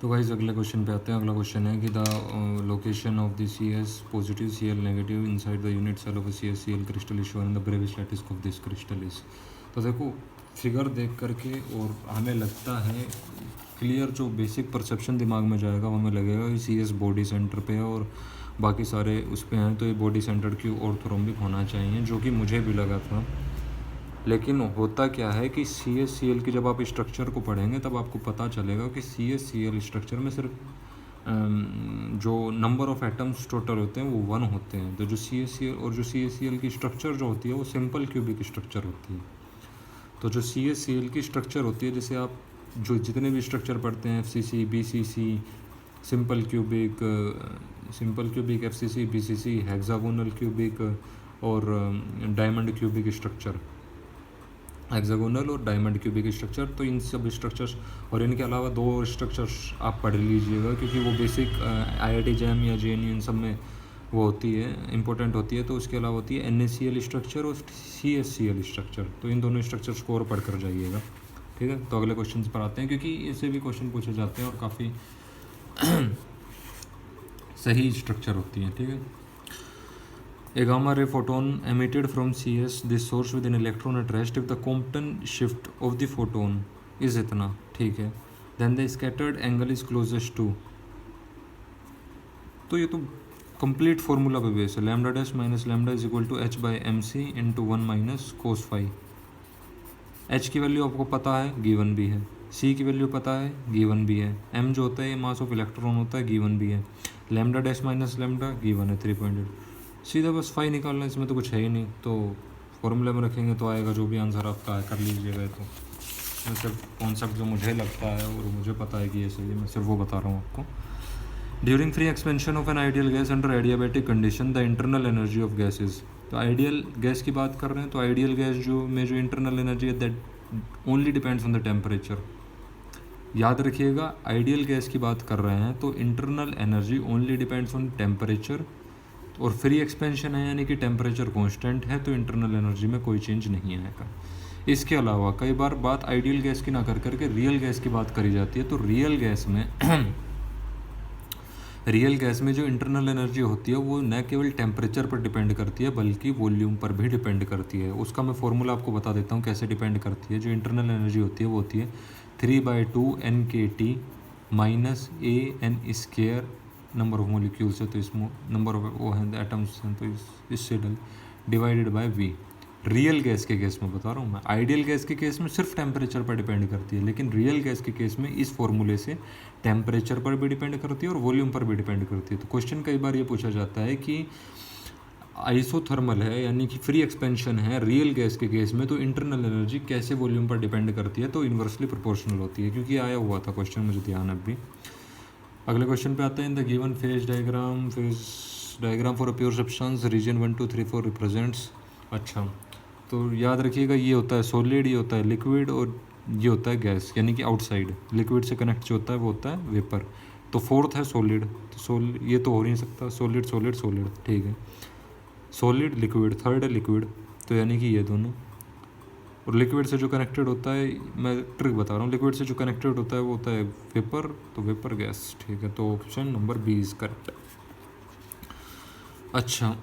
तो गाइस अगले क्वेश्चन पे आते हैं। अगला क्वेश्चन है कि the location of the C S positive C L negative inside the unit cell of C S C L crystal is shown in the Bravais lattice of this crystal is. तो देखो figure देख करके और हमें लगता है clear जो basic perception दिमाग में जाएगा वो हमें लगेगा कि सी एस बॉडी सेंटर पे है और बाकी सारे उस पर हैं, तो ये बॉडी सेंटर की ऑर्थोरोम्बिक होना चाहिए, जो कि मुझे भी लगा था। लेकिन होता क्या है कि सी एस सी एल की जब आप स्ट्रक्चर को पढ़ेंगे तब आपको पता चलेगा कि C S C L structure में सिर्फ जो नंबर ऑफ एटम्स टोटल होते हैं वो 1 होते हैं। तो जो सी एस सी एल और जो सी एस सी एल की स्ट्रक्चर जो होती है वो सिंपल क्यूबिक स्ट्रक्चर होती है। तो जो सी एस सी एल की स्ट्रक्चर होती है, जैसे आप जो जितने भी स्ट्रक्चर पढ़ते हैं, एफ सी सी, बी सी सी, सिंपल क्यूबिक, एफ सी सी, बी सी सी, हेक्सागोनल क्यूबिक और डायमंड क्यूबिक स्ट्रक्चर, हेक्सागोनल और डायमंड क्यूबिक स्ट्रक्चर, तो इन सब स्ट्रक्चर्स और इनके अलावा 2 स्ट्रक्चर्स आप पढ़ लीजिएगा, क्योंकि वो बेसिक IIT जैम या JNU इन सब में वो होती है, इंपॉर्टेंट होती है। तो उसके अलावा होती है NaCl स्ट्रक्चर और CaCl स्ट्रक्चर, तो इन दोनों स्ट्रक्चर स्कोर पढ़ कर जाइएगा, ठीक है। तो अगले क्वेश्चन पर आते हैं, क्योंकि इससे भी क्वेश्चन पूछे जाते हैं और काफ़ी सही स्ट्रक्चर होती है, ठीक है। A gamma ray photon emitted from CS, this source with an electron at rest, if the Compton shift of the photon is इतना, ठीक है, then the scattered angle is closest to, तो ये तो कंप्लीट फार्मूला पे base है, lambda dash minus lambda is equal to H by M C into 1 minus cos phi. H की वैल्यू आपको पता है, गिवन भी है, सी की वैल्यू पता है, गिवन भी है, एम जो होता है ये मास ऑफ इलेक्ट्रॉन होता है, गिवन भी है, lambda dash minus lambda given है 3.8। सीधा बस फाई निकालना, इसमें तो कुछ है ही नहीं, तो फॉर्मूले में रखेंगे तो आएगा जो भी आंसर आपका है, कर लीजिएगा। तो मैं सिर्फ कॉन्सेप्ट जो मुझे लगता है और मुझे पता है कि ये सही है, मैं सिर्फ वो बता रहा हूँ आपको। During free expansion of an ideal gas under adiabatic condition the internal energy of gases, तो आइडियल गैस की बात कर रहे हैं, तो आइडियल गैस जो इंटरनल एनर्जी है that only depends on the temperature. याद रखिएगा, आइडियल गैस की बात कर रहे हैं तो internal energy only depends on temperature, और फ्री एक्सपेंशन है यानी कि टेम्परेचर कांस्टेंट है, तो इंटरनल एनर्जी में कोई चेंज नहीं आएगा। इसके अलावा कई बार बात आइडियल गैस की ना कर करके रियल गैस की बात करी जाती है, तो रियल गैस में जो इंटरनल एनर्जी होती है वो न केवल टेम्परेचर पर डिपेंड करती है बल्कि वॉल्यूम पर भी डिपेंड करती है। उसका मैं फॉर्मूला आपको बता देता हूँ कैसे डिपेंड करती है। जो इंटरनल एनर्जी होती है वो होती है 3/2 NkT minus AN² number of molecules है, तो इस नंबर ऑफ वो है एटम्स हैं, तो इससे divided by V। Real gas के केस में बता रहा हूँ मैं, आइडियल गैस के केस में सिर्फ टेम्परेचर पर डिपेंड करती है, लेकिन रियल गैस के केस में इस फॉर्मूले से टेम्परेचर पर भी डिपेंड करती है और वॉल्यूम पर भी डिपेंड करती है। तो क्वेश्चन कई बार ये पूछा जाता है कि आइसोथर्मल है यानी कि फ्री एक्सपेंशन है रियल गैस के केस में, तो इंटरनल एनर्जी कैसे वॉल्यूम पर डिपेंड करती है, तो इन्वर्सली प्रोपोर्शनल होती है, क्योंकि आया हुआ था क्वेश्चन, मुझे ध्यान अब भी। अगले क्वेश्चन पे आते हैं। The given phase diagram for a pure substance region 1 2 3 4 represents. अच्छा, तो याद रखिएगा ये होता है सॉलिड, ये होता है लिक्विड और ये होता है गैस, यानी कि आउटसाइड लिक्विड से कनेक्ट जो होता है वो होता है वेपर। तो फोर्थ है सॉलिड, तो ये तो हो नहीं सकता, सॉलिड सॉलिड सॉलिड, ठीक है, सॉलिड लिक्विड, थर्ड है लिक्विड, तो यानी कि ये दोनों। और लिक्विड से जो कनेक्टेड होता है, मैं ट्रिक बता रहा हूँ, लिक्विड से जो कनेक्टेड होता है वो होता है वेपर, तो वेपर गैस, ठीक है। तो option number B is correct. अच्छा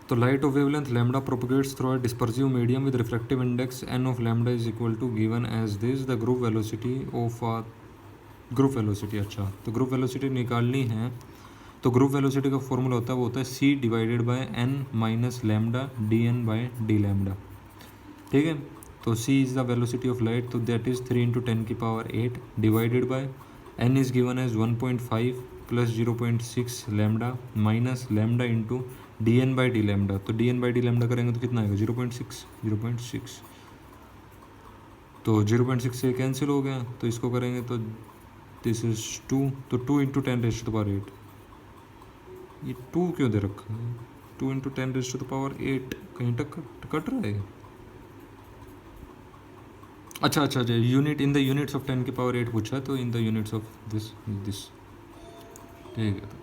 तो light of wavelength lambda propagates through a dispersive medium with reflective index n of lambda is equal to given as this the group velocity of group velocity. अच्छा, तो group velocity निकालनी है, तो group velocity का formula होता है वो होता है c divided by n minus lambda dn by d lambda, ठीक है। तो c is the velocity of light, तो that is 3 × 10⁸ divided by n is given as 1.5 plus 0.6 lambda minus lambda into dn by D lambda. तो dn by D lambda करेंगे तो कितना आएगा 0.6, तो 0.6 से कैंसिल हो गया, तो इसको करेंगे तो दिस इज 2, तो 2 × 10⁸। ये 2 क्यों दे रखा है, 2 × 10⁸, कहीं तक कट रहा है। अच्छा, unit in the units of 10⁸ पूछा है, तो in the units of this, ठीक है।